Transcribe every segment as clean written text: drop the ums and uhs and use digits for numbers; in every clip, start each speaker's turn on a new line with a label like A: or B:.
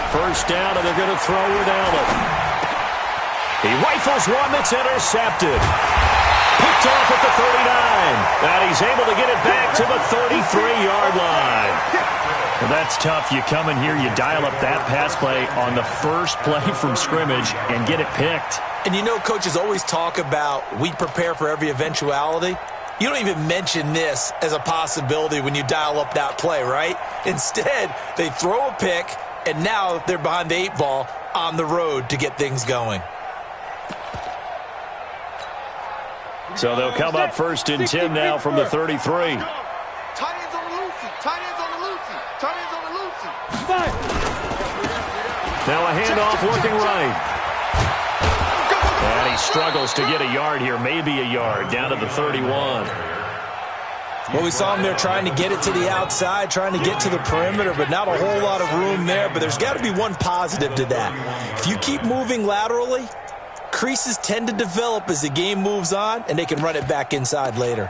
A: First down, and they're going to throw with Allen. He rifles one that's intercepted. Picked off at the 39. And he's able to get it back to the 33-yard line. Well, that's tough. You come in here, you dial up that pass play on the first play from scrimmage and get it picked.
B: And you know, coaches always talk about we prepare for every eventuality. You don't even mention this as a possibility when you dial up that play, right? Instead, they throw a pick, and now they're behind the 8 ball on the road to get things going.
A: So they'll come up first and 10 now from the 33.
C: Tight ends on the Lucy. Tight ends on the Lucy. Tight ends on the Lucy.
A: Now a handoff looking right. And he struggles to get a yard here, maybe a yard, down to the 31.
B: Well, we saw him there trying to get it to the outside, trying to get to the perimeter, but not a whole lot of room there. But there's got to be one positive to that. If you keep moving laterally, creases tend to develop as the game moves on, and they can run it back inside later.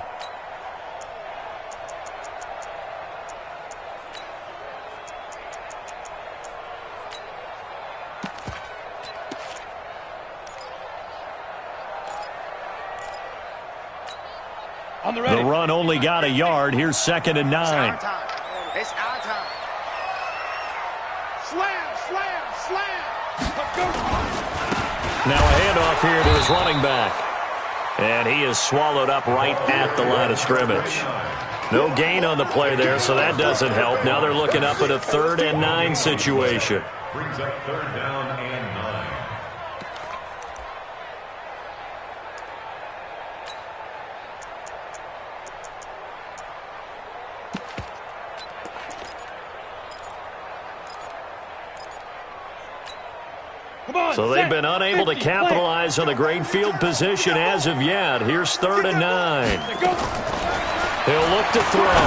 A: The run only got a yard. Here's 2nd and 9.
C: It's our time. Slam, slam, slam. Let's go.
A: Now a handoff here to his running back. And he is swallowed up right at the line of scrimmage. No gain on the play there, so that doesn't help. Now they're looking up at a 3rd and 9 situation.
D: Brings up 3rd down and 9.
A: So they've been unable to capitalize on the great field position as of yet. Here's 3rd and 9. He'll look to throw.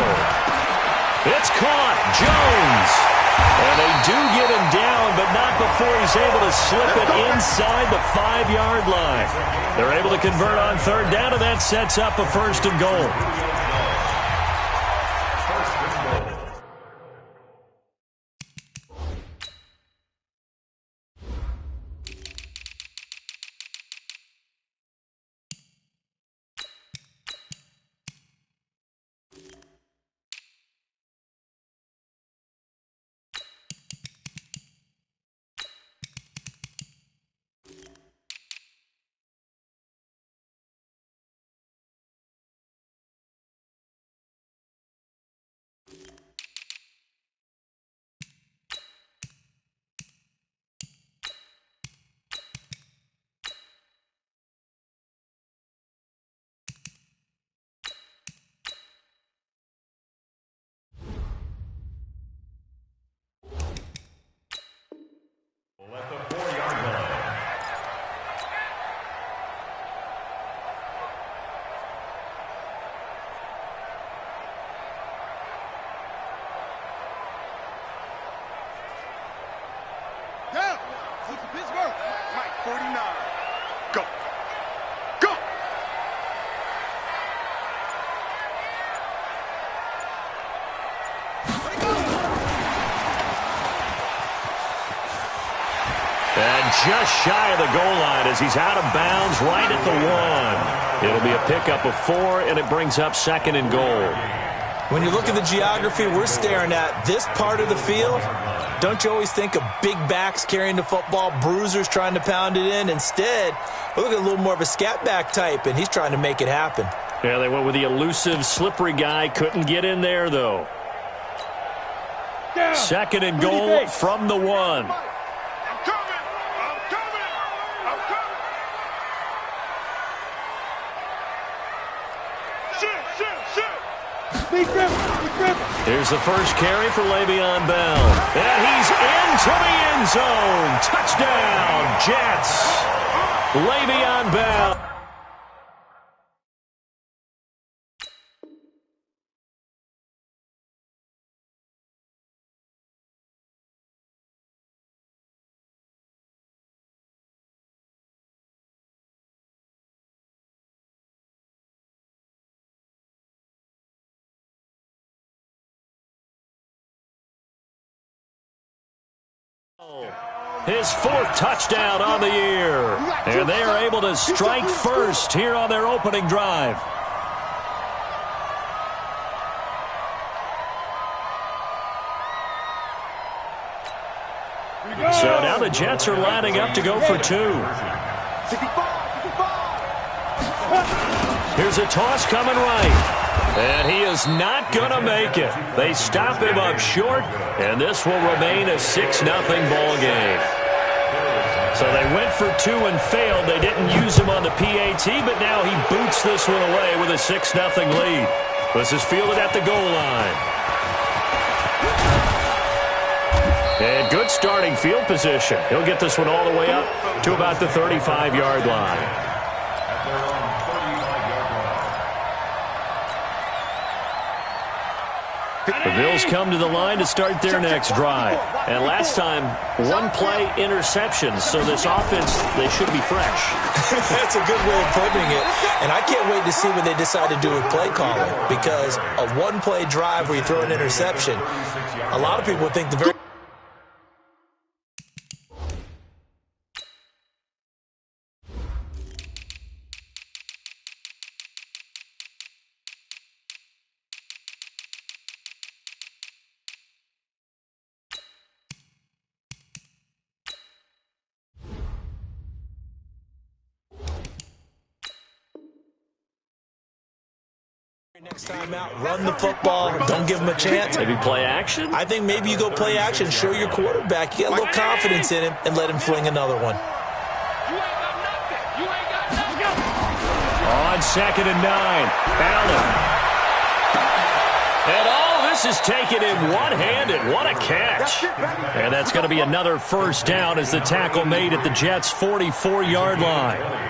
A: It's caught. Jones. And they do get him down, but not before he's able to slip it inside the 5-yard line. They're able to convert on 3rd down, and that sets up a 1st and goal.
D: At the 4-yard line.
C: Down. Look at Pittsburgh. Mike, 49. Go. Go.
A: And just shy of the goal line as he's out of bounds right at the 1. It'll be a pickup of 4, and it brings up 2nd and goal.
B: When you look at the geography we're staring at, this part of the field, don't you always think of big backs carrying the football, bruisers trying to pound it in? Instead, we're looking at a little more of a scat back type, and he's trying to make it happen.
A: Yeah, they went with the elusive, slippery guy. Couldn't get in there, though. 2nd and goal from the 1. Here's the first carry for Le'Veon Bell. And he's into the end zone. Touchdown, Jets. Le'Veon Bell. His 4th touchdown on the year. And they are able to strike first here on their opening drive. So now the Jets are lining up to go for 2. Here's a toss coming right. And he is not going to make it. They stop him up short, and this will remain a 6-0 ball game. So they went for 2 and failed. They didn't use him on the PAT, but now he boots this one away with a 6-0 lead. This is fielded at the goal line. And good starting field position. He'll get this one all the way up to about the 35-yard line. The Bills come to the line to start their next drive. And last time, 1-play interceptions. So this offense, they should be fresh.
B: That's a good way of putting it. And I can't wait to see what they decide to do with play calling. Because a 1-play drive where you throw an interception, a lot of people would think the very... Next time out, run the football. Don't give him a chance.
A: Maybe play action?
B: I think maybe you go play action, show your quarterback. You get a little confidence in him, and let him fling another one.
A: On 2nd and 9, Allen. And all this is taken in one-handed. What a catch. And that's going to be another first down as the tackle made at the Jets' 44-yard line.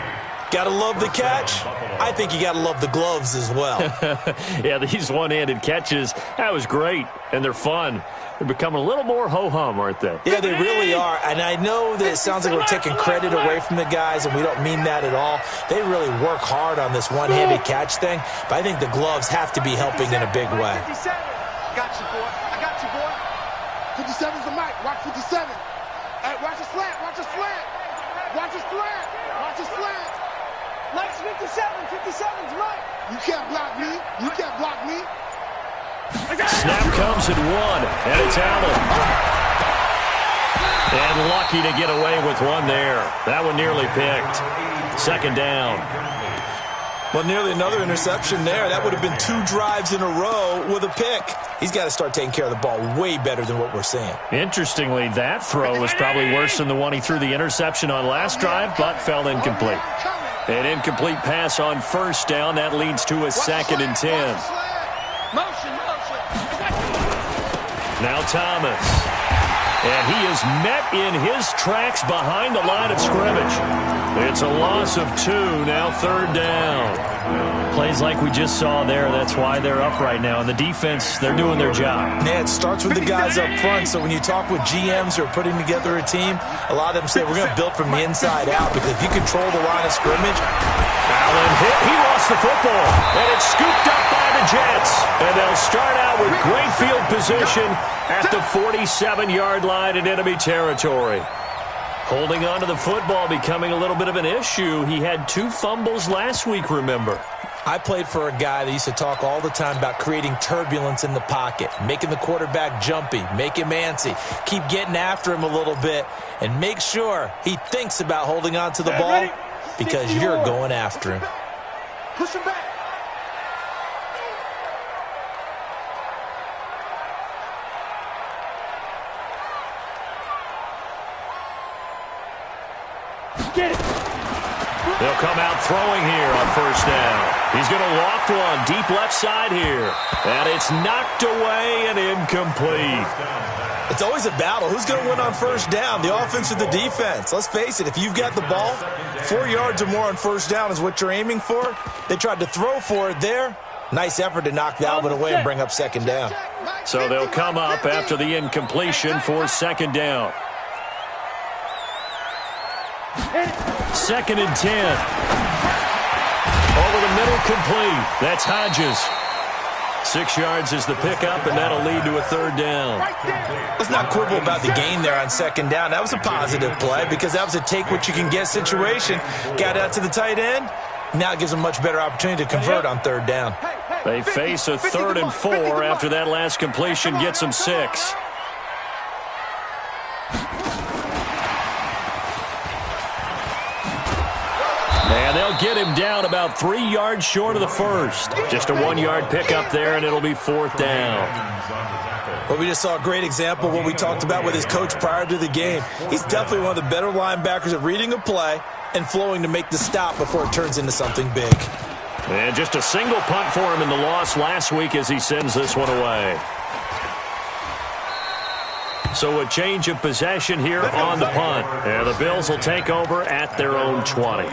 B: Got to love the catch. I think you got to love the gloves as well.
A: Yeah, these one-handed catches, that was great, and they're fun. They're becoming a little more ho-hum, aren't they?
B: Yeah, they really are, and I know that it sounds like we're taking credit away from the guys, and we don't mean that at all. They really work hard on this one-handed catch thing, but I think the gloves have to be helping in a big way.
C: Got you, boy. I got you, boy. 57's the mic. Watch 57. Hey, watch a slant. Watch a slant. Watch a slant. Watch a slant. Mike's 57. 57's Mike. You can't block me. You can't block me.
A: Snap comes at 1, and it's Allen. And lucky to get away with one there. That one nearly picked. 2nd down.
B: Well, nearly another interception there. That would have been 2 drives in a row with a pick. He's got to start taking care of the ball way better than what we're seeing.
A: Interestingly, that throw was probably worse than the one he threw the interception on last drive, but fell incomplete. An incomplete pass on 1st down. That leads to a 2nd and 10. Now Thomas. And he is met in his tracks behind the line of scrimmage. It's a loss of 2, now 3rd down. Plays like we just saw there, that's why they're up right now. And the defense, they're doing their job.
B: Yeah, it starts with the guys up front. So when you talk with GMs who are putting together a team, a lot of them say we're going to build from the inside out, because if you control the line of scrimmage.
A: Allen hit, he lost the football. And it's scooped up by the Jets. And they'll start out with great field position at the 47-yard line in enemy territory. Holding on to the football becoming a little bit of an issue. He had 2 fumbles last week, remember.
B: I played for a guy that used to talk all the time about creating turbulence in the pocket, making the quarterback jumpy, make him antsy, keep getting after him a little bit, and make sure he thinks about holding on to the ball, because you're going after him.
C: Push him back.
A: They'll come out throwing here on 1st down. He's going to loft one deep left side here. And it's knocked away and incomplete.
B: It's always a battle. Who's going to win on 1st down, the offense or the defense? Let's face it, if you've got the ball, 4 yards or more on 1st down is what you're aiming for. They tried to throw for it there. Nice effort to knock that one away and bring up 2nd down.
A: So they'll come up after the incompletion for 2nd down. 2nd and 10. Over the middle, complete. That's Hodges. 6 yards is the pickup, and that'll lead to a 3rd down.
B: Let's Let's not quibble about the gain there on second down. That was a positive play because that was a take-what-you-can-get situation. Got out to the tight end. Now it gives them a much better opportunity to convert on third down.
A: They face a 3rd and 4 after that last completion gets them 6. And they'll get him down about 3 yards short of the first. Just a 1-yard pickup there, and it'll be 4th down.
B: Well, we just saw a great example of what we talked about with his coach prior to the game. He's definitely one of the better linebackers at reading a play and flowing to make the stop before it turns into something big.
A: And just a single punt for him in the loss last week as he sends this one away. So a change of possession here on the punt. And the Bills will take over at their own 20.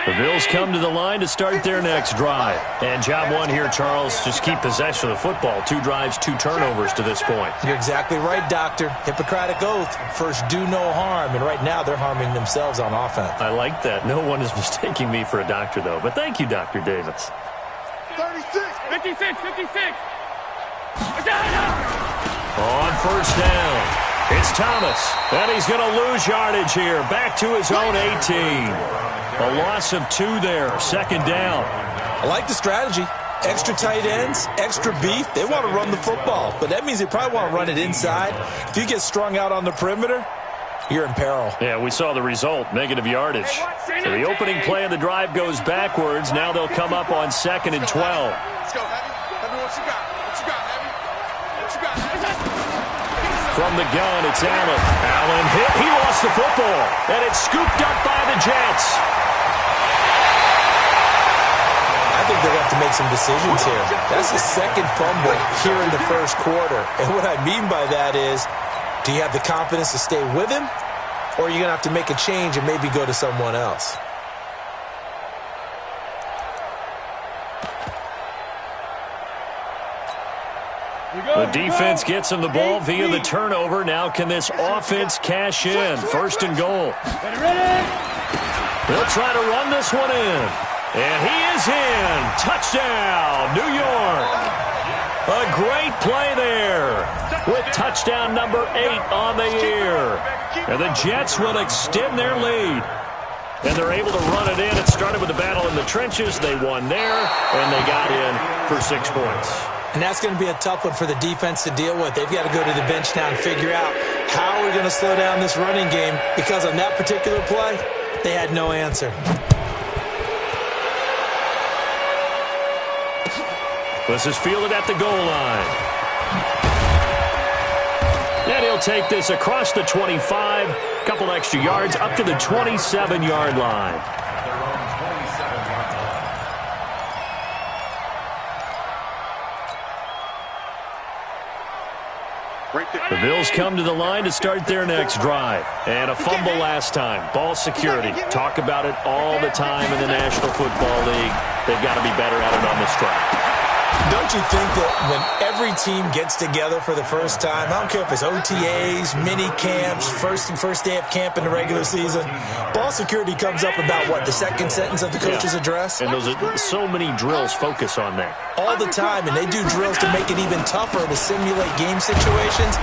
A: The Bills come to the line to start their next drive. And job one here, Charles, just keep possession of the football. 2 drives, 2 turnovers to this point.
B: You're exactly right, Doctor. Hippocratic oath. First, do no harm. And right now, they're harming themselves on offense.
A: I like that. No one is mistaking me for a doctor, though. But thank you, Dr. Davis.
C: 36.
E: 56. 56.
A: On first down, it's Thomas. And he's going to lose yardage here. Back to his own 18. A loss of 2 there. 2nd down.
B: I like the strategy. Extra tight ends, extra beef. They want to run the football, but that means they probably want to run it inside. If you get strung out on the perimeter, you're in peril.
A: Yeah, we saw the result, negative yardage. So the opening play of the drive goes backwards. Now they'll come up on 2nd and 12.
C: Let's go, Heavy. Heavy, what you got? What you got, Heavy? What you got, Heavy?
A: From the gun, it's Allen. Allen hit. He lost the football, and it's scooped up by the Jets.
B: I think they'll have to make some decisions here. That's the 2nd fumble here in the first quarter. And what I mean by that is, do you have the confidence to stay with him, or are you going to have to make a change and maybe go to someone else?
A: The defense gets him the ball via the turnover. Now can this offense cash in? 1st and goal. They'll try to run this one in. And he is in. Touchdown, New York. A great play there with touchdown number 8 on the year. And the Jets will extend their lead. And they're able to run it in. It started with a battle in the trenches. They won there, and they got in for 6 points.
B: And that's going to be a tough one for the defense to deal with. They've got to go to the bench now and figure out how we're going to slow down this running game, because on that particular play, they had no answer.
A: This is fielded at the goal line. And he'll take this across the 25, a couple extra yards, up to the 27-yard line. The Bills come to the line to start their next drive. And a fumble last time. Ball security. Talk about it all the time in the National Football League. They've got to be better at it on this drive.
B: Don't you think that when every team gets together for the first time, I don't care if it's OTAs, mini camps, first day of camp in the regular season, ball security comes up about, what, the 2nd sentence of the coach's address?
A: And those are so many drills focus on that.
B: All the time, and they do drills to make it even tougher to simulate game situations.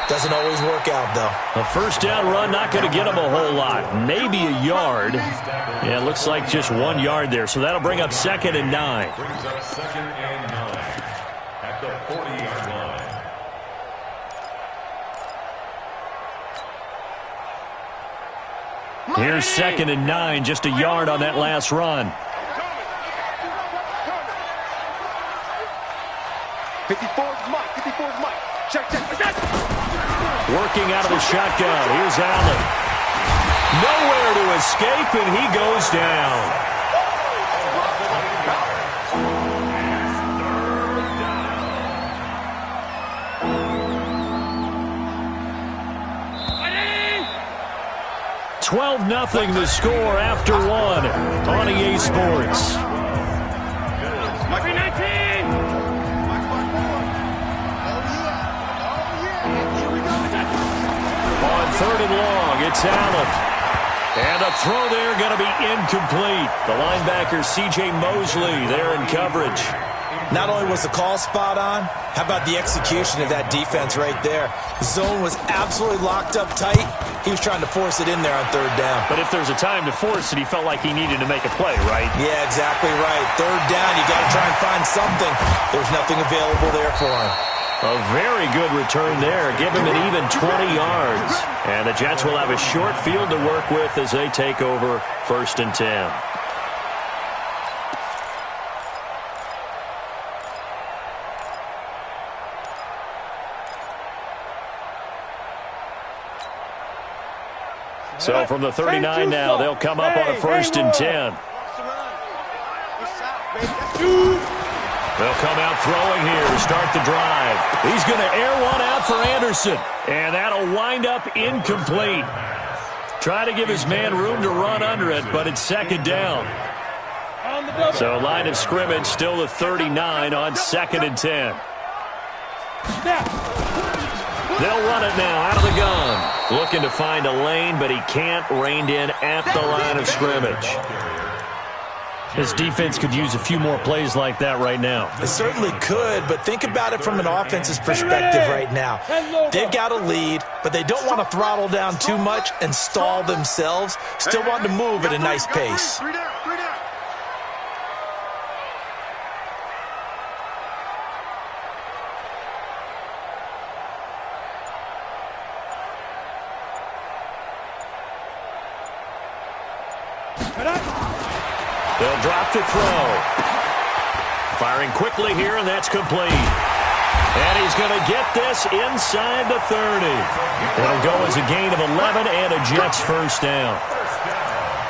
B: Doesn't always work out, though.
A: A first down run, not going to get them a whole lot. Maybe a yard. Yeah, it looks like just 1 yard there. So that'll bring up 2nd and 9.
D: Brings up 2nd and 9 at the 40-yard line.
A: Here's 2nd and 9, just a yard on that last run.
C: 54's Mike. 54's Mike. Check.
A: Working out of the shotgun. Here's Allen. Nowhere to escape, and he goes down. $12-0 the score after 1 on EA Sports.
E: Might 19.
A: On 3rd and long, it's Allen. And a throw there going to be incomplete. The linebacker, C.J. Mosley, there in coverage.
B: Not only was the call spot on, how about the execution of that defense right there? The zone was absolutely locked up tight. He was trying to force it in there on third down.
A: But if there's a time to force it, he felt like he needed to make a play, right?
B: Yeah, exactly right. Third down, you got to try and find something. There's nothing available there for him.
A: A very good return there. Give him an even 20 yards. And the Jets will have a short field to work with as they take over 1st and 10. So from the 39 now, they'll come up on a 1st and 10. They'll come out throwing here to start the drive. He's going to air one out for Anderson. And that'll wind up incomplete. Try to give his man room to run under it, but it's 2nd down. So line of scrimmage still the 39 on 2nd and 10. They'll run it now out of the gun. Looking to find a lane, but he can't. Reined in at the line of scrimmage. His defense could use a few more plays like that right now.
B: It certainly could, but think about it from an offense's perspective right now. They've got a lead, but they don't want to throttle down too much and stall themselves. Still want to move at a nice pace.
A: They'll drop to throw. Firing quickly here, and that's complete. And he's going to get this inside the 30. It'll go as a gain of 11 and a Jets 1st down.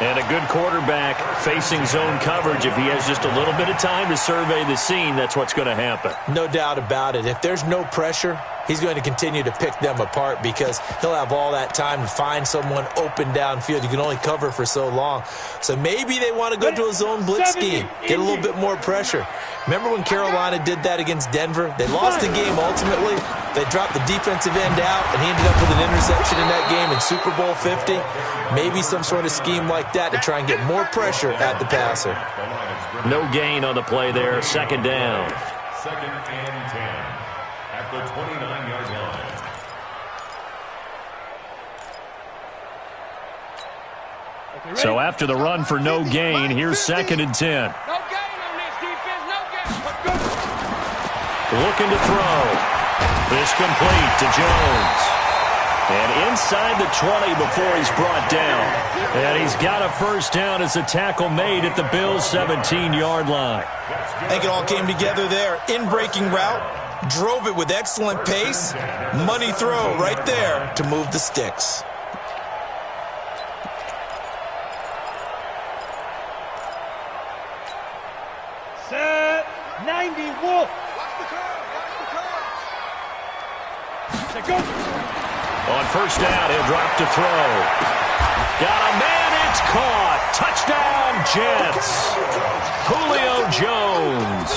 A: And a good quarterback facing zone coverage. If he has just a little bit of time to survey the scene, that's what's going to happen.
B: No doubt about it. If there's no pressure, he's going to continue to pick them apart because he'll have all that time to find someone open downfield. You can only cover for so long. So maybe they want to go to a zone blitz scheme, get a little bit more pressure. Remember when Carolina did that against Denver? They lost the game ultimately. They dropped the defensive end out, and he ended up with an interception in that game in Super Bowl 50. Maybe some sort of scheme like that to try and get more pressure at the passer.
A: No gain on the play there. 2nd down.
D: 2nd and 10 at the 29-yard line.
A: So after the run for no gain, here's 2nd and 10.
E: No gain on this defense, no gain.
A: Looking to throw. This complete to Jones. And inside the 20 before he's brought down. And he's got a 1st down as a tackle made at the Bills' 17-yard line.
B: I think it all came together there. In-breaking route, drove it with excellent pace. Money throw right there to move the sticks.
E: Set 90 Wolf.
A: On 1st down, he'll drop to throw. Got a man, it's caught. Touchdown, Jets. Julio Jones.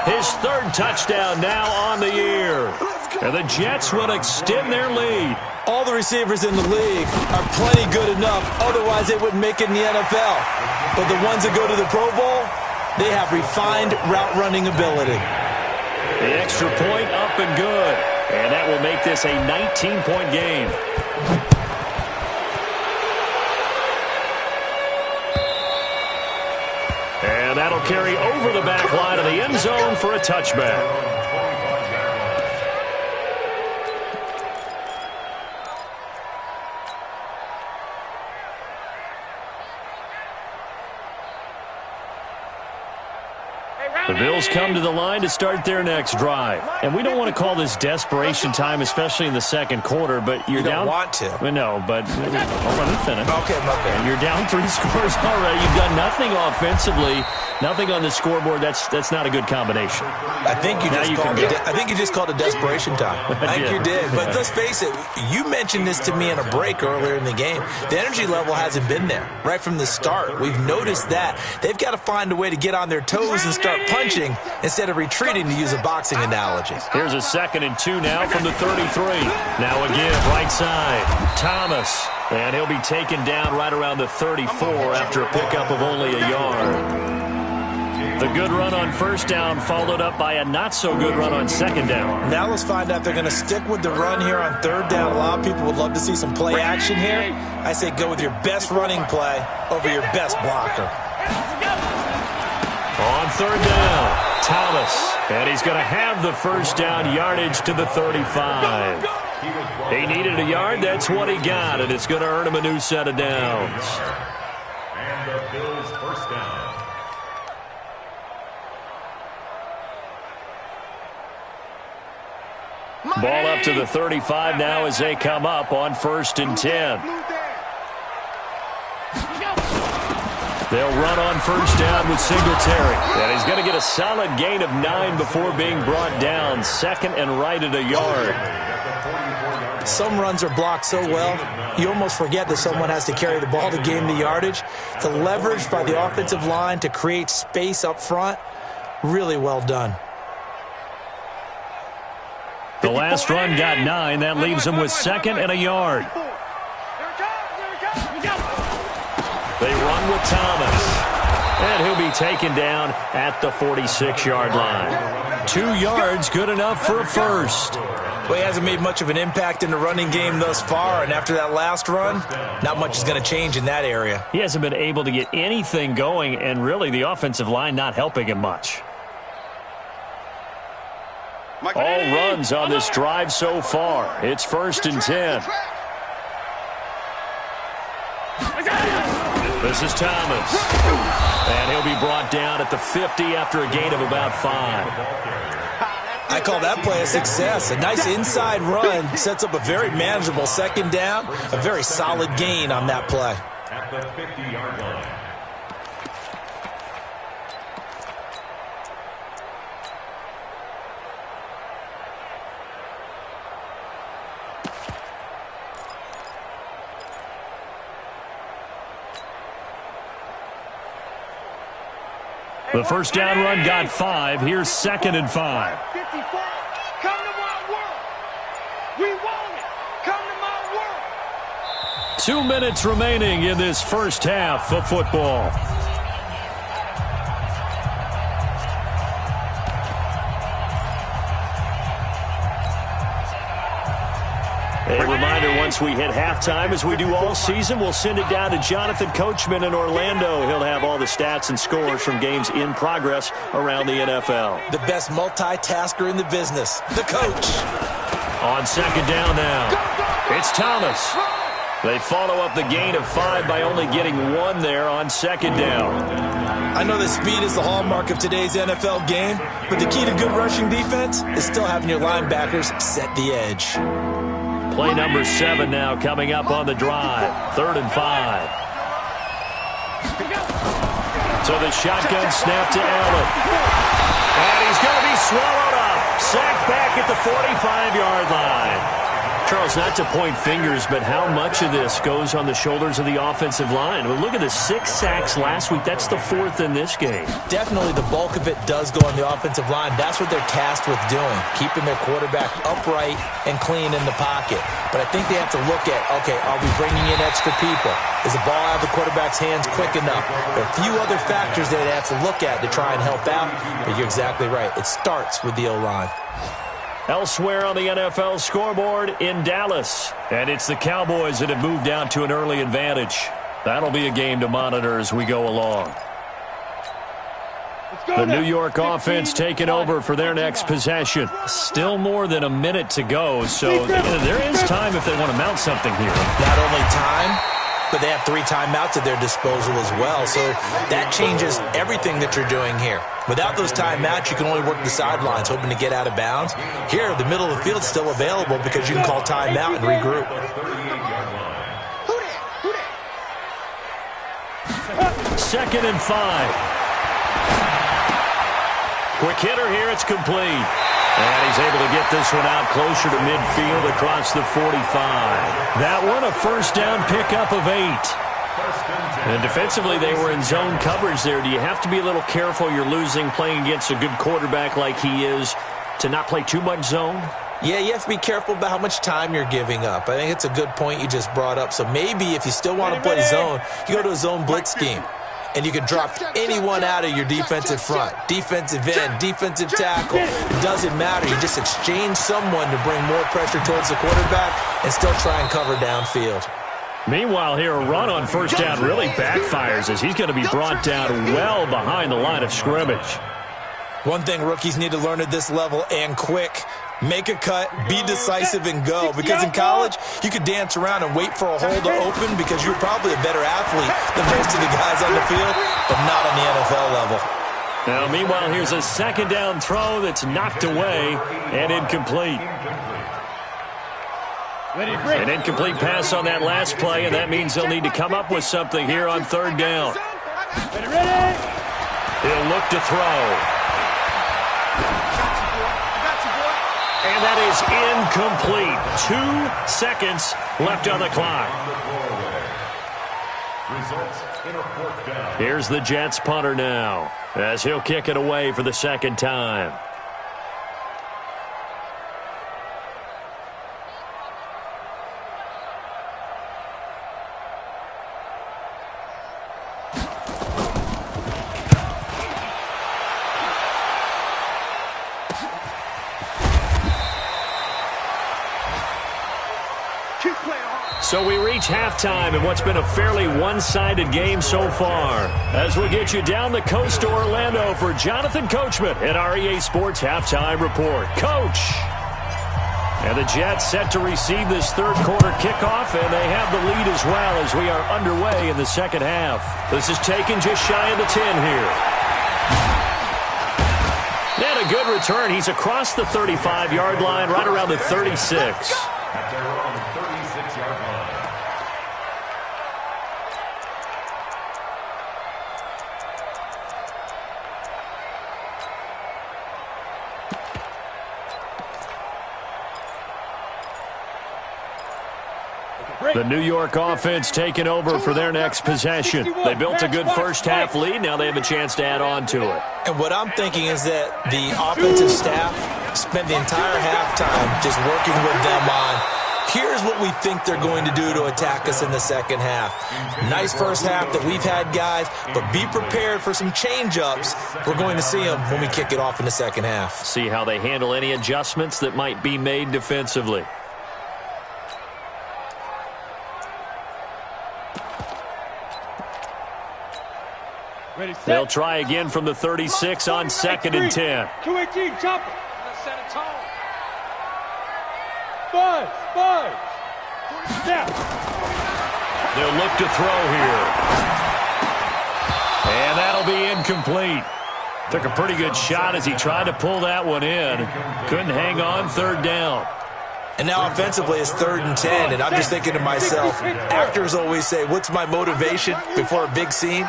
A: His 3rd touchdown now on the year. And the Jets will extend their lead.
B: All the receivers in the league are plenty good enough. Otherwise, they wouldn't make it in the NFL. But the ones that go to the Pro Bowl, they have refined route running ability.
A: The extra point up and good. And that will make this a 19-point game. And that'll carry over the back line of the end zone for a touchback. The Bills come to the line to start their next drive. And we don't want to call this desperation time, especially in the 2nd quarter, but you're down.
B: You don't want to.
A: No, but hold on, let me finish.
B: Okay,
A: and you're down 3 scores already. You've done nothing offensively, nothing on the scoreboard. That's not a good combination.
B: I think you just called it desperation time. I think you did. But let's face it, you mentioned this to me in a break earlier in the game. The energy level hasn't been there right from the start. We've noticed that. They've got to find a way to get on their toes and start start punching instead of retreating, to use a boxing analogy.
A: Here's a 2nd and 2 now from the 33. Now again, right side, Thomas. And he'll be taken down right around the 34 after a pickup of only a yard. The good run on first down followed up by a not-so-good run on second down.
B: Now let's find out if they're going to stick with the run here on third down. A lot of people would love to see some play action here. I say go with your best running play over your best blocker.
A: On third down, Thomas. And he's going to have the first down yardage to the 35. He needed a yard. That's what he got, and it's going to earn him a new set of downs.
D: And the Bills' first down.
A: Ball up to the 35 now as they come up on 1st and 10. They'll run on first down with Singletary. And he's going to get a solid gain of 9 before being brought down. 2nd and right at a yard.
B: Some runs are blocked so well, you almost forget that someone has to carry the ball to gain the yardage. The leverage by the offensive line to create space up front, really well done.
A: The last run got 9. That leaves him with 2nd and a yard. They run with Thomas. And he'll be taken down at the 46-yard line. 2 yards, good enough for a first.
B: Well, he hasn't made much of an impact in the running game thus far, and after that last run, not much is going to change in that area.
A: He hasn't been able to get anything going, and really the offensive line not helping him much. All runs on this drive so far. It's 1st and 10. This is Thomas. And he'll be brought down at the 50 after a gain of about 5.
B: I call that play a success. A nice inside run sets up a very manageable 2nd down. A very solid gain on that play.
D: At the 50-yard line.
A: The first down run got 5. Here's 2nd and 5.
E: 54. Come to my world. We want it. Come to my world.
A: 2 minutes remaining in this first half of football. A reminder, once we hit halftime, as we do all season, we'll send it down to Jonathan Coachman in Orlando. He'll have all the stats and scores from games in progress around the NFL.
B: The best multitasker in the business, the coach.
A: On 2nd down now, it's Thomas. They follow up the gain of 5 by only getting 1 there on 2nd down.
B: I know that speed is the hallmark of today's NFL game, but the key to good rushing defense is still having your linebackers set the edge.
A: Play number 7 now coming up on the drive. 3rd and 5. So the shotgun snap to Allen. And he's going to be swallowed up. Sacked back at the 45-yard line. Charles, not to point fingers, but how much of this goes on the shoulders of the offensive line? Well, look at the 6 sacks last week. That's the 4th in this game.
B: Definitely the bulk of it does go on the offensive line. That's what they're tasked with doing, keeping their quarterback upright and clean in the pocket. But I think they have to look at, okay, are we bringing in extra people? Is the ball out of the quarterback's hands quick enough? There are a few other factors that they have to look at to try and help out, but you're exactly right. It starts with the O-line.
A: Elsewhere on the NFL scoreboard in Dallas. And it's the Cowboys that have moved down to an early advantage. That'll be a game to monitor as we go along. The New York offense taking over for their next possession. Still more than a minute to go, so there is time if they want to mount something here.
B: Not only time, but they have 3 timeouts at their disposal as well, so that changes everything that you're doing here. Without those timeouts, you can only work the sidelines, hoping to get out of bounds. Here, the middle of the field is still available because you can call timeout and regroup.
A: 2nd and 5. Quick hitter here, it's complete. And he's able to get this one out closer to midfield across the 45. That one a first down pickup of 8. And defensively, they were in zone coverage there. Do you have to be a little careful? You're losing playing against a good quarterback like he is to not play too much zone?
B: Yeah, you have to be careful about how much time you're giving up. I think it's a good point you just brought up. So maybe if you still want to play zone, you go to a zone blitz scheme. And you can drop anyone out of your defensive front. Defensive end, defensive tackle. It doesn't matter. You just exchange someone to bring more pressure towards the quarterback and still try and cover downfield.
A: Meanwhile, here, a run on first down really backfires as he's going to be brought down well behind the line of scrimmage.
B: One thing rookies need to learn at this level, and quick, make a cut, be decisive, and go. Because in college, you could dance around and wait for a hole to open because you're probably a better athlete than most of the guys on the field, but not on the NFL level.
A: Now, meanwhile, here's a second down throw that's knocked away and incomplete. An incomplete pass on that last play, and that means they'll need to come up with something here on third down. He'll look to throw. And that is incomplete. 2 seconds left on the clock. Here's the Jets punter now, as he'll kick it away for the second time. So we reach halftime in what's been a fairly one-sided game so far. As we get you down the coast to Orlando for Jonathan Coachman at our EA Sports Halftime Report. Coach! And the Jets set to receive this third quarter kickoff, and they have the lead as well as we are underway in the second half. This is taken just shy of the 10 here. And a good return. He's across the 35-yard line, right around the 36. The New York offense taking over for their next possession. They built a good first-half lead. Now they have a chance to add on to it.
B: And what I'm thinking is that the offensive staff spent the entire halftime just working with them on, here's what we think they're going to do to attack us in the second half. Nice first half that we've had, guys, but be prepared for some change-ups. We're going to see them when we kick it off in the second half.
A: See how they handle any adjustments that might be made defensively. They'll try again from the 36 on 2nd and 10.
E: 218, chopper. Set a tone. 5. Step.
A: They'll look to throw here. And that'll be incomplete. Took a pretty good shot as he tried to pull that one in. Couldn't hang on third down.
B: And now offensively it's 3rd and 10, and I'm just thinking to myself, actors always say, what's my motivation before a big scene?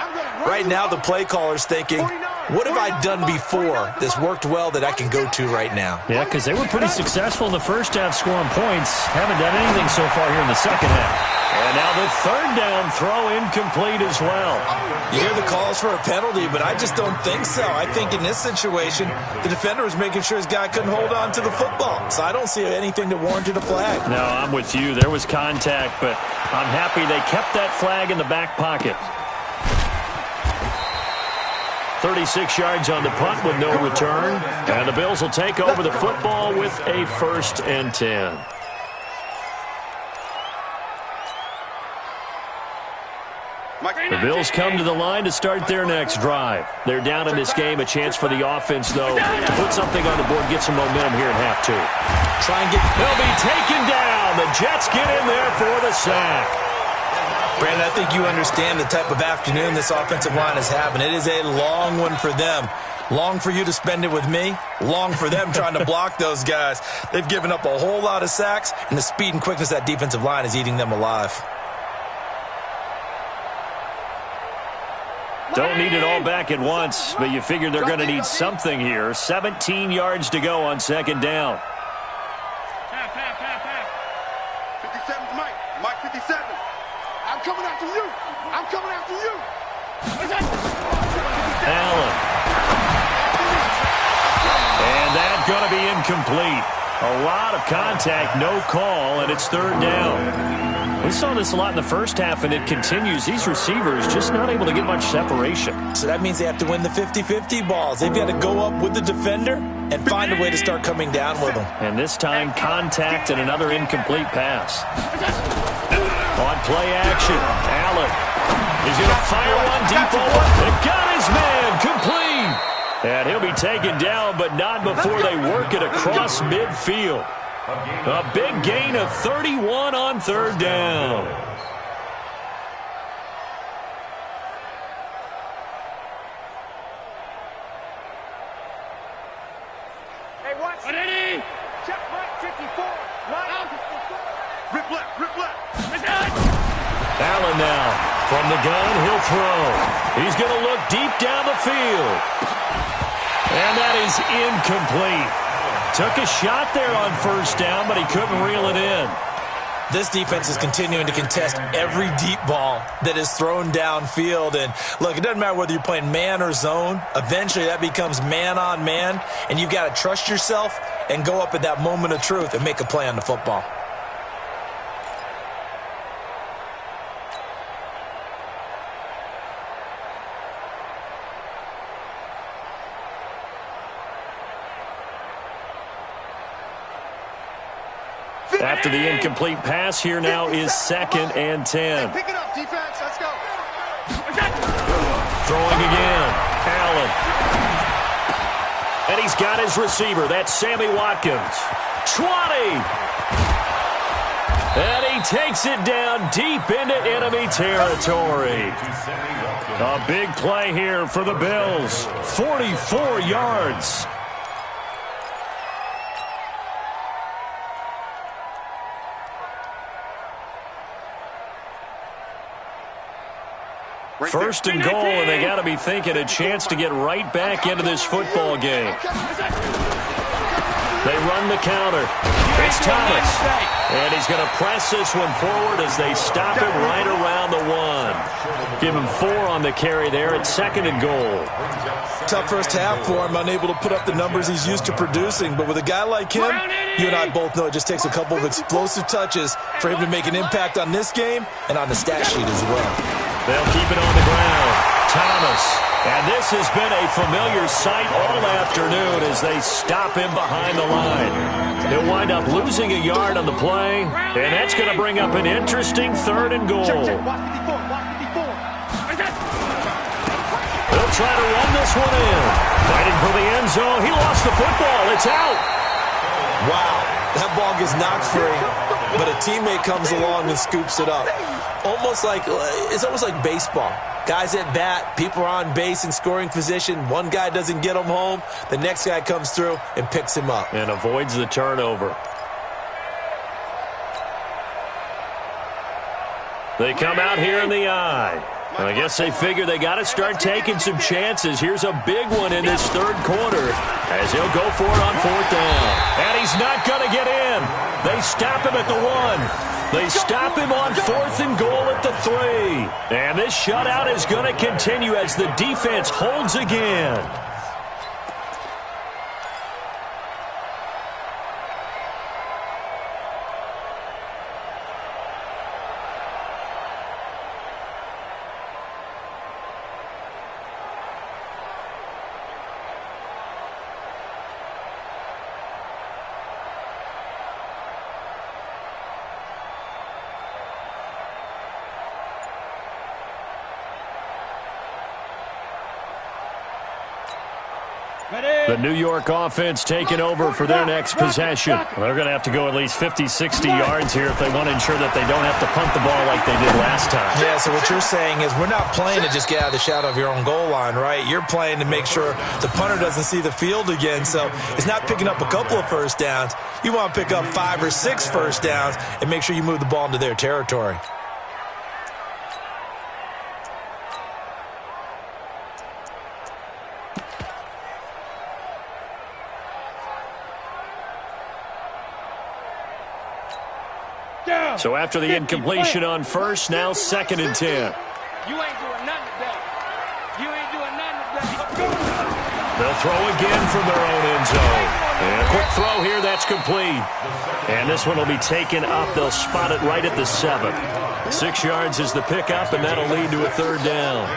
B: Right now the play caller's thinking, what have I done before that's worked well that I can go to right now?
A: Yeah, because they were pretty successful in the first half scoring points. Haven't done anything so far here in the second half. And now the third down throw incomplete as well.
B: You hear the calls for a penalty, but I just don't think so. I think in this situation, the defender was making sure his guy couldn't hold on to the football. So I don't see anything that warranted a flag.
A: No, I'm with you. There was contact, but I'm happy they kept that flag in the back pocket. 36 yards on the punt with no return. And the Bills will take over the football with a 1st and 10. The Bills come to the line to start their next drive. They're down in this game. A chance for the offense, though, to put something on the board, get some momentum here in half 2. They'll be taken down. The Jets get in there for the sack.
B: Brandon, I think you understand the type of afternoon this offensive line is having. It is a long one for them. Long for you to spend it with me. Long for them trying to block those guys. They've given up a whole lot of sacks, and the speed and quickness of that defensive line is eating them alive.
A: Don't need it all back at once, but you figure they're going to need something here. 17 yards to go on 2nd down.
C: 57's Mike. Mike 57. I'm coming after you. I'm coming after you.
A: Allen. And that's going to be incomplete. A lot of contact, no call, and it's third down. We saw this a lot in the first half, and it continues. These receivers just not able to get much separation.
B: So that means they have to win the 50-50 balls. They've got to go up with the defender and find a way to start coming down with them.
A: And this time, contact and another incomplete pass. On play action, Allen. He's going to fire one deep over. And got his man complete. And he'll be taken down, but not before they work it across midfield. A big gain of 31 on third down.
E: Hey, watch. Ready? Check right 54. Line 54.
C: Rip left.
A: Allen now. From the gun, he'll throw. He's going to look deep down the field. And that is incomplete. Took a shot there on first down, but he couldn't reel it in.
B: This defense is continuing to contest every deep ball that is thrown downfield. And look, it doesn't matter whether you're playing man or zone. Eventually that becomes man on man, and you've got to trust yourself and go up at that moment of truth and make a play on the football.
A: After the incomplete pass, here now is 2nd and 10.
C: Pick it up, defense. Let's go.
A: Throwing again. Allen. And he's got his receiver. That's Sammy Watkins. 20. And he takes it down deep into enemy territory. A big play here for the Bills. 44 yards. First and goal, and they got to be thinking a chance to get right back into this football game. They run the counter. It's Thomas. And he's going to press this one forward as they stop it right around the 1. Give him 4 on the carry there at 2nd and goal.
B: Tough first half for him, unable to put up the numbers he's used to producing. But with a guy like him, you and I both know it just takes a couple of explosive touches for him to make an impact on this game and on the stat sheet as well.
A: They'll keep it on the ground. Thomas. And this has been a familiar sight all afternoon as they stop him behind the line. He'll wind up losing a yard on the play, and that's going to bring up an interesting 3rd and goal.
E: Check. Watch 54.
A: They'll try to run this one in. Fighting for the end zone. He lost the football. It's out.
B: Wow, that ball gets knocked free, but a teammate comes along and scoops it up. It's almost like baseball. Guys at bat, people are on base in scoring position. One guy doesn't get him home. The next guy comes through and picks him up.
A: And avoids the turnover. They come out here in the eye. I guess they figure they got to start taking some chances. Here's a big one in this 3rd quarter as he'll go for it on 4th down. And he's not going to get in. They stop him at the 1. They stop him on 4th and goal at the 3. And this shutout is going to continue as the defense holds again. The New York offense taking over for their next possession. They're going to have to go at least 50, 60 yards here if they want to ensure that they don't have to punt the ball like they did last time.
B: Yeah, so what you're saying is we're not playing to just get out of the shadow of your own goal line, right? You're playing to make sure the punter doesn't see the field again. So it's not picking up a couple of first downs. You want to pick up 5 or 6 first downs and make sure you move the ball into their territory.
A: So after the incompletion on first, now 2nd and 10.
E: You ain't doing nothing today. You ain't doing nothing today.
A: They'll throw again from their own end zone. And a quick throw here, that's complete. And this one will be taken up. They'll spot it right at the 7. 6 yards is the pickup, and that'll lead to a 3rd down.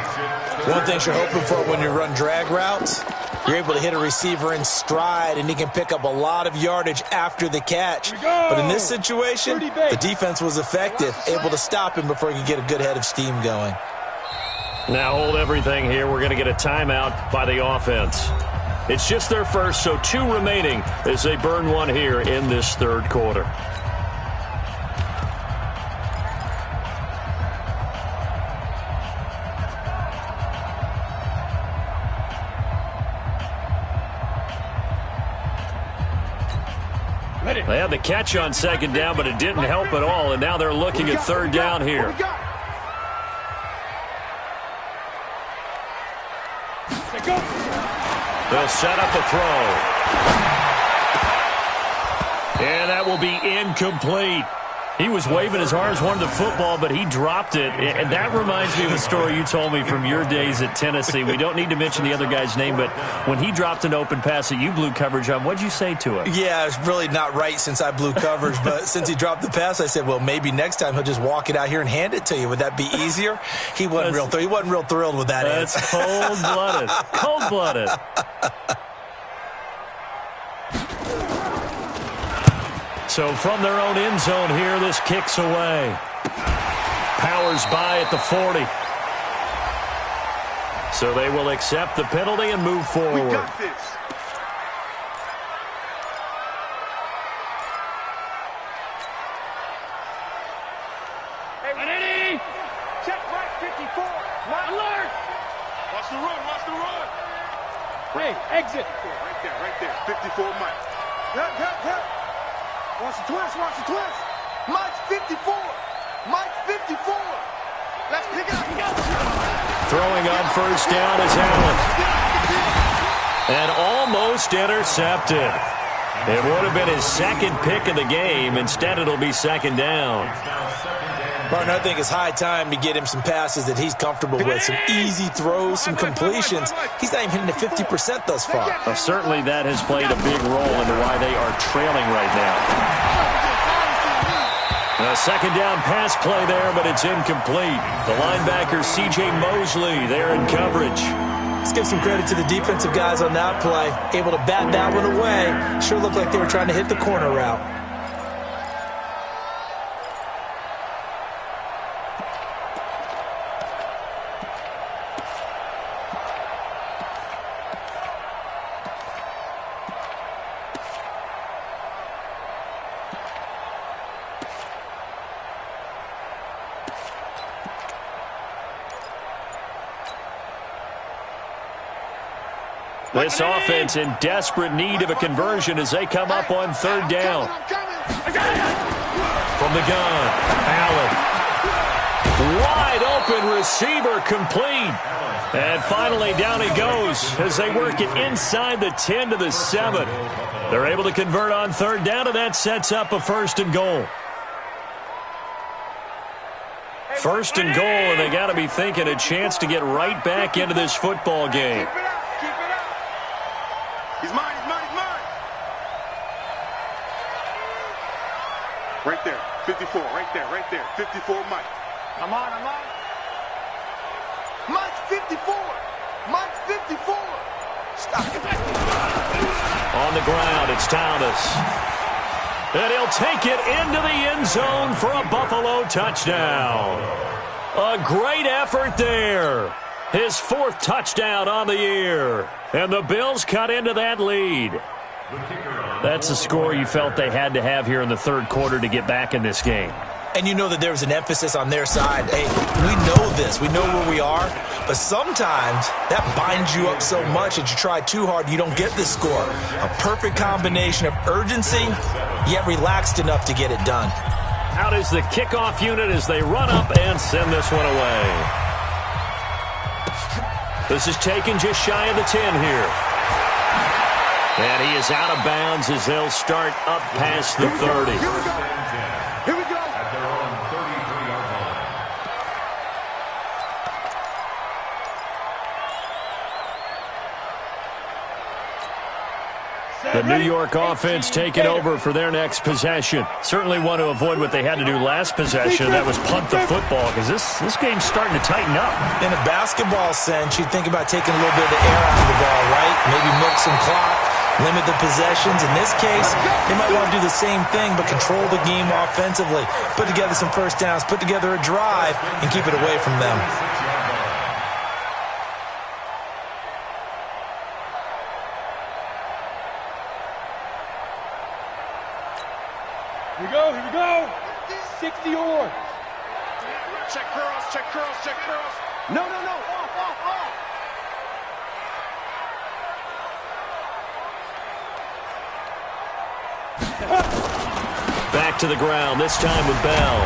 B: One thing you're hoping for when you run drag routes, you're able to hit a receiver in stride, and he can pick up a lot of yardage after the catch. But in this situation, the defense was effective, able to stop him before he could get a good head of steam going.
A: Now hold everything here. We're going to get a timeout by the offense. It's just their first, so 2 remaining as they burn one here in this 3rd quarter. They had the catch on 2nd down, but it didn't help at all, and now they're looking at 3rd down here. They'll set up the throw. And that will be incomplete. He was waving his arms, wanted the football, but he dropped it. And that reminds me of a story you told me from your days at Tennessee. We don't need to mention the other guy's name, but when he dropped an open pass that you blew coverage on, what'd you say to him?
B: Yeah, it's really not right since I blew coverage, but since he dropped the pass, I said, well, maybe next time he'll just walk it out here and hand it to you. Would that be easier? He wasn't real thrilled with that.
A: That's cold-blooded. Cold-blooded. So from their own end zone here, this kicks away. Powers by at the 40. So they will accept the penalty and move forward.
C: We got this.
E: Hey, ready? Check right 54. Alert!
C: Watch the run, watch the run.
E: Hey, exit.
C: Right there. 54 Mike. Help. Watch the twist. Mike's 54. Mike's 54. Let's pick it up.
A: Throwing on 1st down is Allen. And almost intercepted. It would have been his 2nd pick of the game. Instead, it'll be 2nd down.
B: Martin, I think it's high time to get him some passes that he's comfortable with, some easy throws, some completions. He's not even hitting the 50% thus far.
A: Certainly that has played a big role into why they are trailing right now. A 2nd down pass play there, but it's incomplete. The linebacker, C.J. Mosley, there in coverage.
B: Let's give some credit to the defensive guys on that play. Able to bat that one away. Sure looked like they were trying to hit the corner route.
A: This offense in desperate need of a conversion as they come up on 3rd down. From the gun, Allen. Wide open receiver complete. And finally down he goes as they work it inside the 10 to the 7. They're able to convert on 3rd down, and that sets up a 1st and goal. 1st and goal, and they got to be thinking a chance to get right back into this football game.
C: He's mine. Right there, 54, right there. 54 Mike.
E: I'm on.
C: Mike's 54. Stop it.
A: On the ground, it's Thomas. And he'll take it into the end zone for a Buffalo touchdown. A great effort there. His 4th touchdown on the year. And the Bills cut into that lead. That's a score you felt they had to have here in the 3rd quarter to get back in this game.
B: And you know that there was an emphasis on their side. Hey, we know this. We know where we are. But sometimes that binds you up so much that you try too hard, you don't get this score. A perfect combination of urgency, yet relaxed enough to get it done.
A: Out is the kickoff unit as they run up and send this one away. This is taken just shy of the 10 here. And he is out of bounds as they'll start up past the 30.
C: Here we go.
D: At their own 33-yard
A: The New York offense taking over for their next possession. Certainly want to avoid what they had to do last possession. That was punt the football, because this game's starting to tighten up.
B: In a basketball sense, you think about taking a little bit of the air out of the ball, right? Maybe milk some clock, limit the possessions. In this case, they might want to do the same thing, but control the game offensively. Put together some first downs, put together a drive, and keep it away from them.
E: Here we go. 60 yards.
C: Check curls, check curls, check curls.
E: No. Off.
A: Back to the ground, this time with Bell.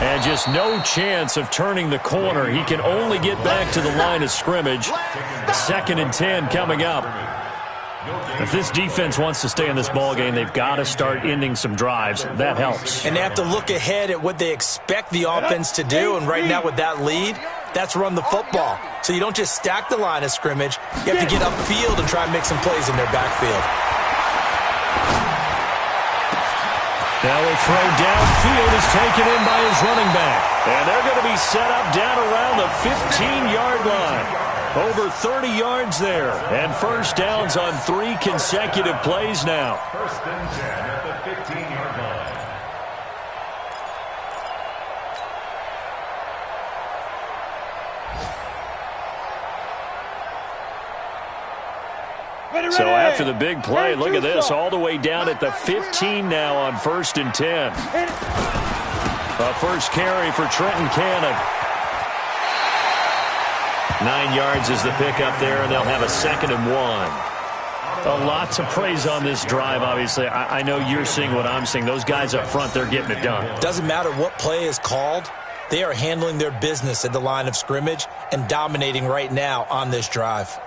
A: And just no chance of turning the corner. He can only get back to the line of scrimmage. 2nd and 10 coming up. If this defense wants to stay in this ballgame, they've got to start ending some drives. That helps.
B: And they have to look ahead at what they expect the offense to do. And right now with that lead, that's run the football. So you don't just stack the line of scrimmage. You have to get upfield and try and make some plays in their backfield.
A: Now a throw downfield is taken in by his running back. And they're going to be set up down around the 15-yard line. Over 30 yards there. And first downs on 3 consecutive plays now.
D: 1st and 10 at the 15-yard line.
A: So after the big play, look at this, all the way down at the 15 now on 1st and 10. A first carry for Trenton Cannon. 9 yards is the pickup there, and they'll have a 2nd and 1. A lot to praise on this drive, obviously. I know you're seeing what I'm seeing. Those guys up front, they're getting it done.
B: Doesn't matter what play is called. They are handling their business at the line of scrimmage and dominating right now on this drive.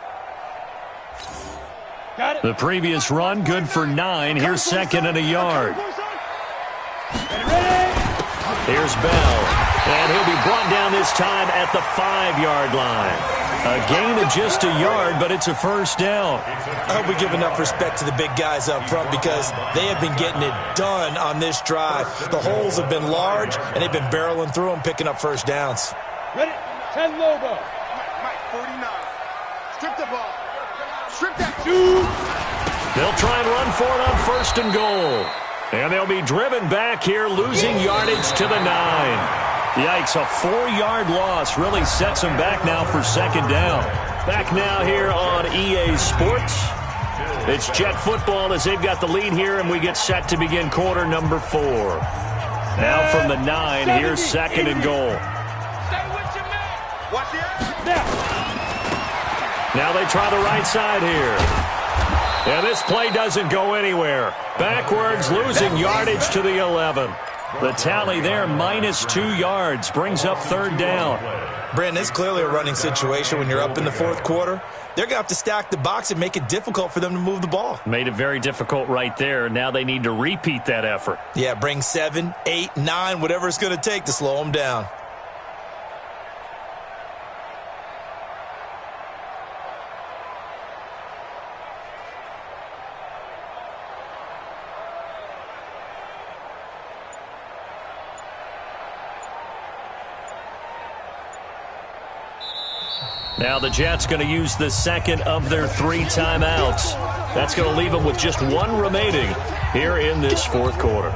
E: Got it.
A: The previous run, good for 9. Here's 2nd and a yard. Here's Bell. And he'll be brought down this time at the 5-yard line. A gain of just a yard, but it's a first down.
B: I hope we give enough respect to the big guys up front because they have been getting it done on this drive. The holes have been large, and they've been barreling through them, picking up first downs.
E: Ready? 10 Lobo.
C: Mike, 49. Strip the ball. Strip that.
A: They'll try and run for it on 1st and goal. And they'll be driven back here, losing yardage to the 9. Yikes, a 4-yard loss really sets them back now for 2nd down. Back now here on EA Sports. It's Jet football as they've got the lead here, and we get set to begin quarter number 4. Now from the 9, here's 2nd and goal.
E: Stay with your man.
C: Watch the action.
A: Now they try the right side here. And this play doesn't go anywhere. Backwards, losing yardage to the 11. The tally there, -2 yards, brings up 3rd down.
B: Brandon, it's clearly a running situation when you're up in the 4th quarter. They're going to have to stack the box and make it difficult for them to move the ball.
A: Made it very difficult right there. Now they need to repeat that effort.
B: Yeah, bring 7, 8, 9, whatever it's going to take to slow them down.
A: Now the Jets going to use the 2nd of their 3 timeouts. That's going to leave them with just 1 remaining here in this 4th quarter.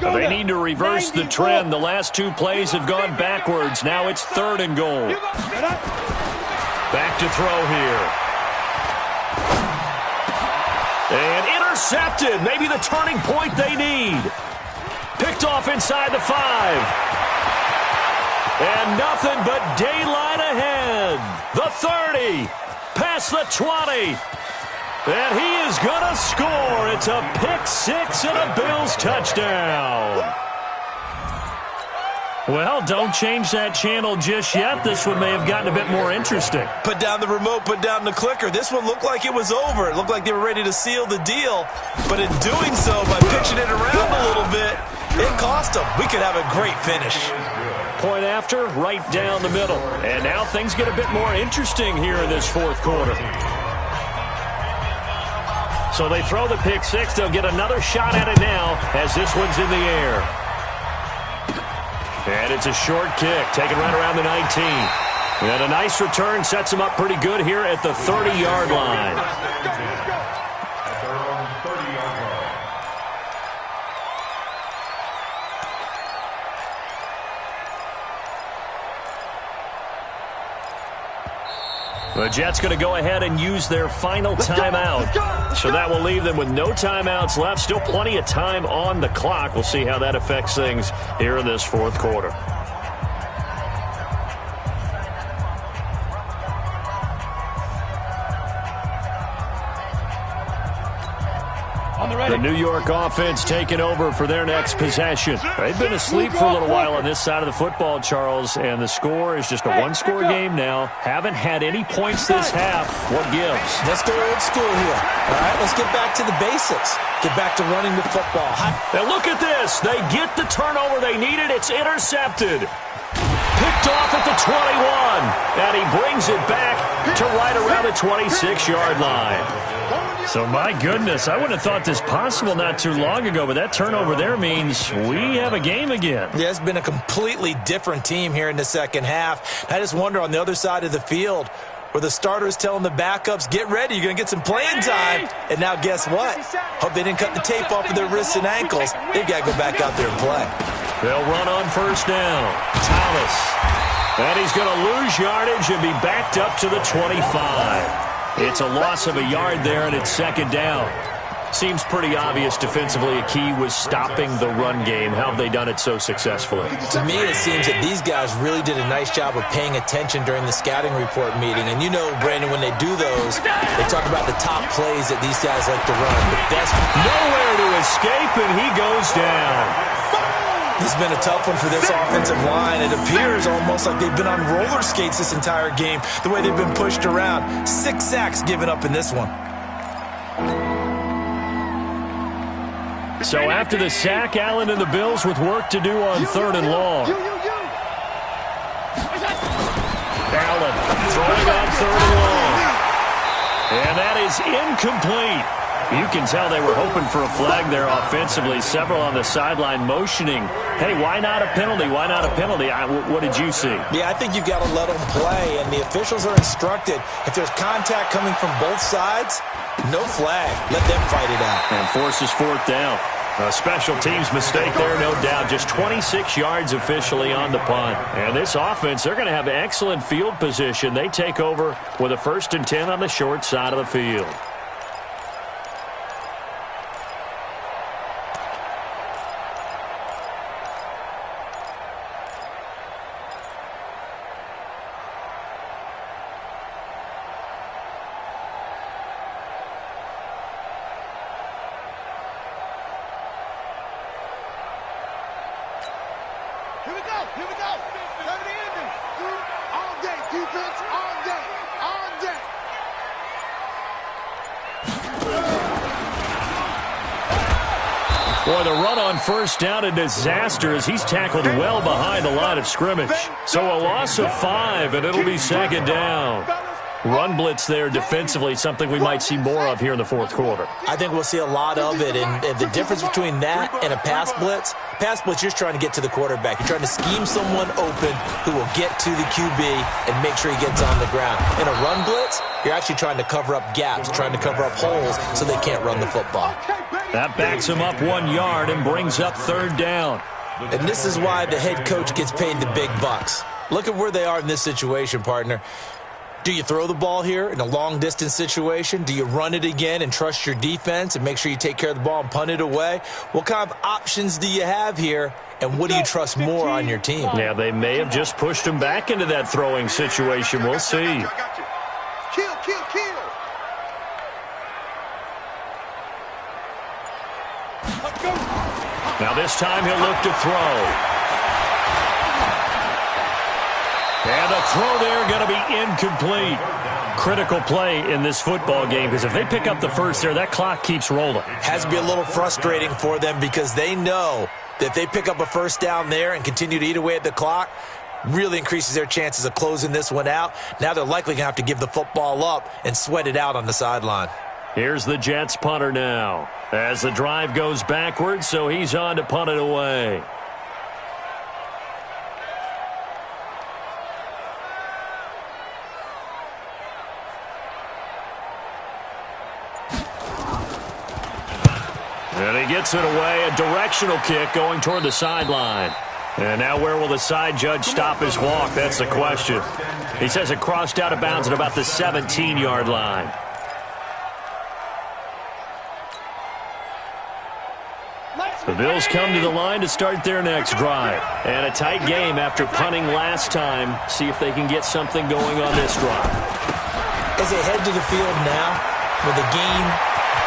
A: They need to reverse the trend. The last 2 plays have gone backwards. Now it's 3rd and goal. Back to throw here. And intercepted. Maybe the turning point they need. Picked off inside the 5. And nothing but daylight ahead. The 30. past the 20. And he is going to score. It's a pick six and a Bills touchdown. Well, don't change that channel just yet. This one may have gotten a bit more interesting.
B: Put down the remote, put down the clicker. This one looked like it was over. It looked like they were ready to seal the deal. But in doing so, by pitching it around a little bit, it cost them. We could have a great finish.
A: Point after, right down the middle. And now things get a bit more interesting here in this fourth quarter. So they throw the pick six. They'll get another shot at it now as this one's in the air. And it's a short kick, taken right around the 19. And a nice return sets him up pretty good here at the 30-yard line. The Jets going to go ahead and use their final timeout. So that will leave them with no timeouts left. Still plenty of time on the clock. We'll see how that affects things here in this fourth quarter. The New York offense taking over for their next possession. They've been asleep for a little while on this side of the football, Charles, and the score is just a one-score game now. Haven't had any points this half. What gives?
B: Let's go old school here. All right, let's get back to the basics. Get back to running the football.
A: Now look at this. They get the turnover they needed. It's intercepted. Picked off at the 21. And he brings it back to right around the 26-yard line. So, my goodness, I wouldn't have thought this possible not too long ago, but that turnover there means we have a game again.
B: Yeah, it's been a completely different team here in the second half. I just wonder on the other side of the field where the starters telling the backups, get ready, you're going to get some playing time. And now guess what? Hope they didn't cut the tape off of their wrists and ankles. They've got to go back out there and play.
A: They'll run on first down. Thomas. And he's going to lose yardage and be backed up to the 25. It's a loss of a yard there, and it's second down. Seems pretty obvious defensively a key was stopping the run game. How have they done it so successfully?
B: To me, it seems that these guys really did a nice job of paying attention during the scouting report meeting. And you know, Brandon, when they do those, they talk about the top plays that these guys like to run. The best.
A: Nowhere to escape, and he goes down.
B: This has been a tough one for this offensive line. It appears almost like they've been on roller skates this entire game, the way they've been pushed around. 6 sacks given up in this one.
A: So after the sack, Allen and the Bills with work to do on third and long. Allen throwing on third and long. And that is incomplete. You can tell they were hoping for a flag there offensively. Several on the sideline motioning, hey, why not a penalty? Why not a penalty? What did you see?
B: Yeah, I think you've got to let them play, and the officials are instructed. If there's contact coming from both sides, no flag. Let them fight it out.
A: And forces fourth down. A special teams mistake there, no doubt. Just 26 yards officially on the punt. And this offense, they're going to have excellent field position. They take over with a 1st and 10 on the short side of the field. Boy, the run on first down, a disaster as he's tackled well behind the line of scrimmage. So a loss of 5, and it'll be second down. Run blitz there defensively, something we might see more of here in the fourth quarter.
B: I think we'll see a lot of it, and the difference between that and a pass blitz, you're just trying to get to the quarterback. You're trying to scheme someone open who will get to the QB and make sure he gets on the ground. In a run blitz, you're actually trying to cover up gaps, trying to cover up holes so they can't run the football.
A: That backs him up 1 yard and brings up third down.
B: And this is why the head coach gets paid the big bucks. Look at where they are in this situation, partner. Do you throw the ball here in a long-distance situation? Do you run it again and trust your defense and make sure you take care of the ball and punt it away? What kind of options do you have here, and what do you trust more on your team?
A: Yeah, they may have just pushed him back into that throwing situation. We'll see.
C: Kill.
A: Now this time he'll look to throw. And the throw there going to be incomplete. Critical play in this football game, because if they pick up the first there, that clock keeps rolling.
B: Has to be a little frustrating for them because they know that if they pick up a first down there and continue to eat away at the clock, really increases their chances of closing this one out. Now they're likely going to have to give the football up and sweat it out on the sideline.
A: Here's the Jets punter now as the drive goes backwards, so he's on to punt it away. And he gets it away, a directional kick going toward the sideline. And now where will the side judge stop his walk? That's the question. He says it crossed out of bounds at about the 17-yard line. The Bills come to the line to start their next drive. And a tight game after punting last time. See if they can get something going on this drive.
B: As they head to the field now, with the game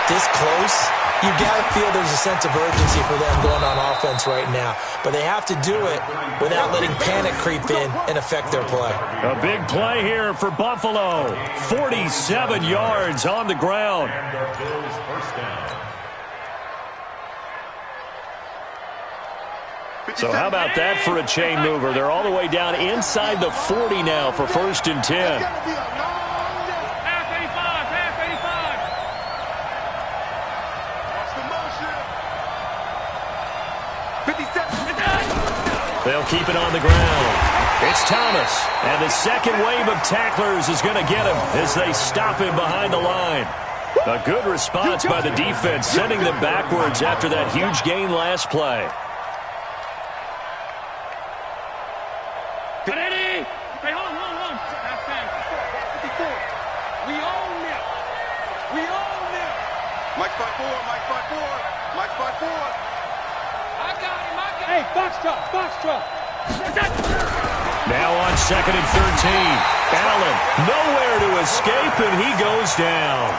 B: this close, you've got to feel there's a sense of urgency for them going on offense right now. But they have to do it without letting panic creep in and affect their play.
A: A big play here for Buffalo. 47 yards on the ground. So how about that for a chain mover? They're all the way down inside the 40 now for 1st and 10. They'll keep it on the ground. It's Thomas, and the second wave of tacklers is going to get him as they stop him behind the line. A good response by the defense, sending them backwards after that huge gain last play.
E: Ready? Hey, hold on. That's 54. We own this. We own this.
C: Mike 5-4. Mike 5-4.
E: I got him. Hey, box truck.
A: Now on 2nd and 13. Allen nowhere to escape, and he goes down.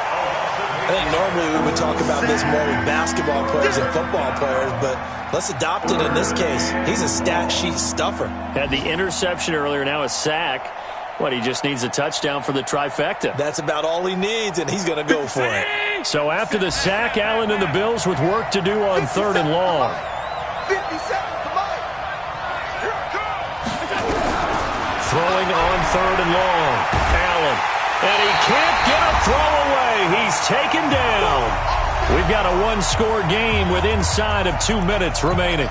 B: I think normally we would talk about this more with basketball players and football players, but let's adopt it in this case. He's a stat sheet stuffer.
A: Had the interception earlier, now a sack. He just needs a touchdown for the trifecta.
B: That's about all he needs, and he's going to go for it.
A: So after the sack, Allen and the Bills with work to do on 3rd and long.
C: 57 to Mike. Here it comes.
A: Throwing on 3rd and long. Allen. And he can't get a throw away. He's taken down. We've got a one-score game with inside of 2 minutes remaining.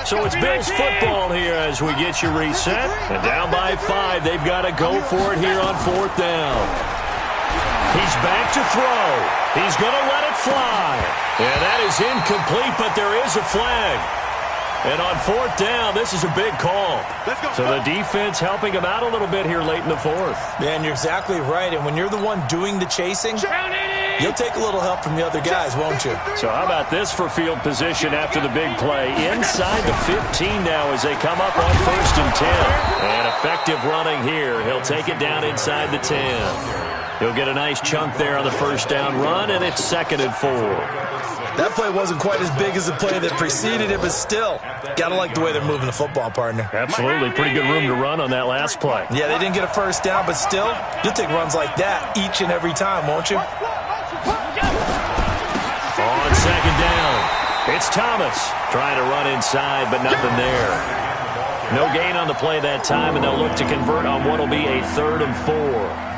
A: So it's Bills football here as we get you reset. And down by 5, they've got to go for it here on 4th down. He's back to throw. He's going to let it fly. And that is incomplete, but there is a flag. And on 4th down, this is a big call. So the defense helping him out a little bit here late in the 4th.
B: Man, you're exactly right. And when you're the one doing the chasing, you'll take a little help from the other guys, won't you?
A: So how about this for field position after the big play? Inside the 15 now as they come up on 1st and 10. And effective running here. He'll take it down inside the 10. He'll get a nice chunk there on the 1st down run, and it's 2nd and 4.
B: That play wasn't quite as big as the play that preceded it, but still, got to like the way they're moving the football, partner.
A: Absolutely. Pretty good room to run on that last play.
B: Yeah, they didn't get a first down, but still, you'll take runs like that each and every time, won't you?
A: On 2nd down, it's Thomas trying to run inside, but nothing there. No gain on the play that time, and they'll look to convert on what will be a 3rd and 4.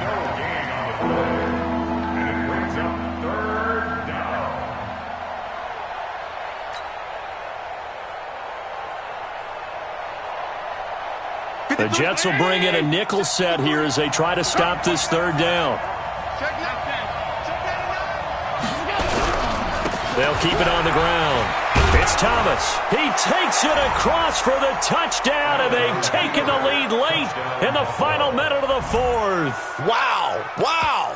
A: The Jets will bring in a nickel set here as they try to stop this 3rd down. They'll keep it on the ground. It's Thomas. He takes it across for the touchdown, and they've taken the lead late in the final minute of the 4th.
B: Wow.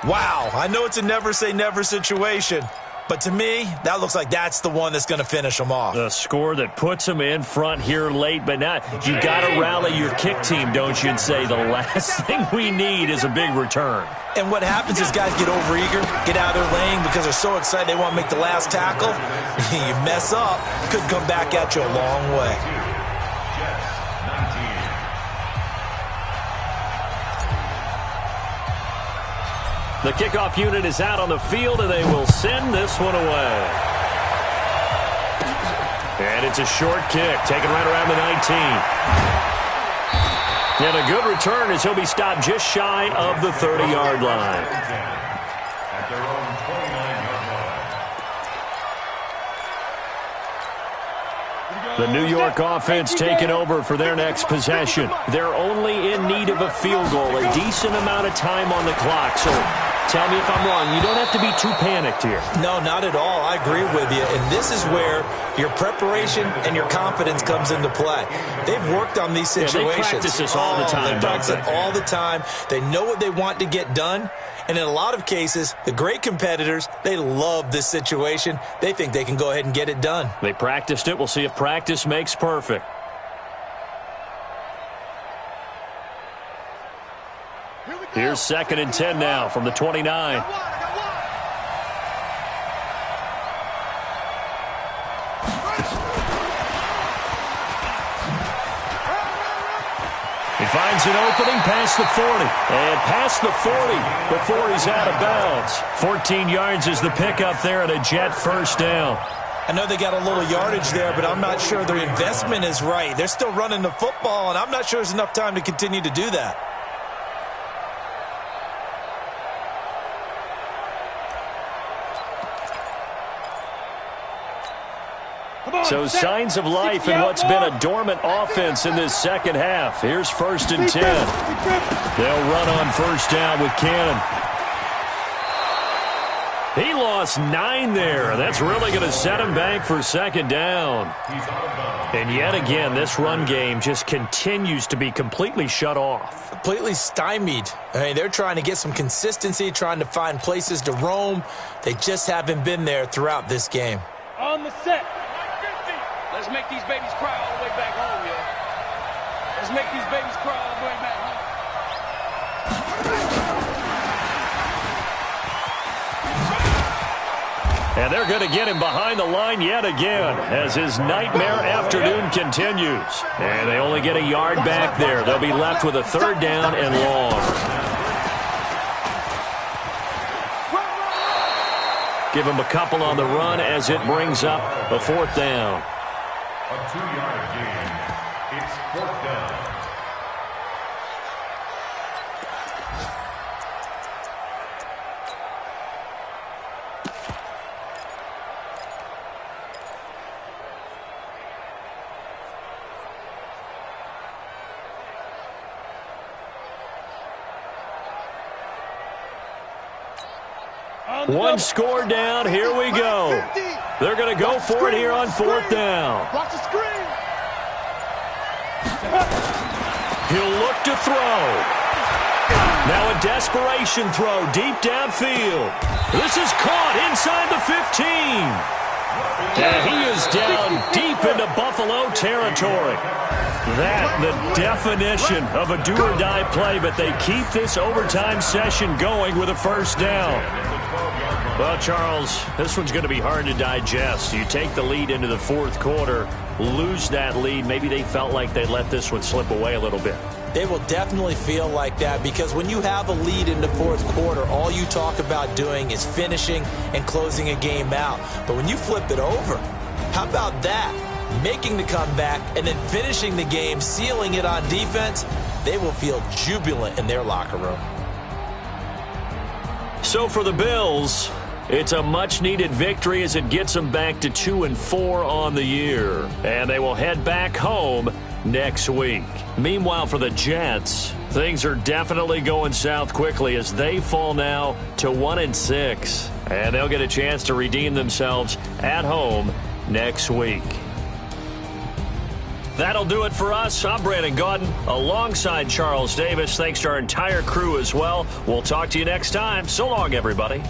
B: Wow, I know it's a never say never situation, but to me, that looks like that's the one that's going to finish them off.
A: The score that puts them in front here late, but now you got to rally your kick team, don't you, and say the last thing we need is a big return.
B: And what happens is guys get overeager, get out of their lane because they're so excited they want to make the last tackle. You mess up, could come back at you a long way.
A: The kickoff unit is out on the field, and they will send this one away. And it's a short kick, taken right around the 19. And a good return as he'll be stopped just shy of the 30-yard line.
D: At their own 29-yard line.
A: The New York offense taking over for their next possession. They're only in need of a field goal, a decent amount of time on the clock. So tell me if I'm wrong. You don't have to be too panicked here.
B: No, not at all. I agree with you. And this is where your preparation and your confidence comes into play. They've worked on these situations.
A: Yeah, they practice this all the time.
B: They practice it all the time. They know what they want to get done. And in a lot of cases, the great competitors, they love this situation. They think they can go ahead and get it done.
A: They practiced it. We'll see if practice makes perfect. Here's 2nd and 10 now from the 29. He finds an opening past the 40. And past the 40 before he's out of bounds. 14 yards is the pickup there and a Jet first down.
B: I know they got a little yardage there, but I'm not sure their investment is right. They're still running the football, and I'm not sure there's enough time to continue to do that.
A: So signs of life in what's been a dormant offense in this second half. Here's 1st and 10. They'll run on first down with Cannon. He lost 9 there. That's really going to set him back for 2nd down. And yet again, this run game just continues to be completely shut off.
B: Completely stymied. I mean, they're trying to get some consistency, trying to find places to roam. They just haven't been there throughout this game.
E: On the set. Let's make these babies cry all the way back home, yo. Let's make these babies cry all the way back home.
A: And they're going to get him behind the line yet again as his nightmare afternoon continues. And they only get a yard back there. They'll be left with a 3rd down and long. Give him a couple on the run as it brings up a 4th down.
D: A 2-yard gain. It's 4th down.
A: One score down. Here we go. They're going to go for it here on 4th down.
C: Watch the screen.
A: He'll look to throw. Now a desperation throw deep downfield. This is caught inside the 15. And he is down deep into Buffalo territory. That, the definition of a do-or-die play, but they keep this overtime session going with a 1st down. Well, Charles, this one's going to be hard to digest. You take the lead into the 4th quarter, lose that lead. Maybe they felt like they let this one slip away a little bit.
B: They will definitely feel like that because when you have a lead in the 4th quarter, all you talk about doing is finishing and closing a game out. But when you flip it over, how about that? Making the comeback and then finishing the game, sealing it on defense, they will feel jubilant in their locker room.
A: So for the Bills, it's a much-needed victory as it gets them back to 2-4 on the year. And they will head back home next week. Meanwhile, for the Jets, things are definitely going south quickly as they fall now to 1-6. And they'll get a chance to redeem themselves at home next week. That'll do it for us. I'm Brandon Gaudin alongside Charles Davis. Thanks to our entire crew as well. We'll talk to you next time. So long, everybody.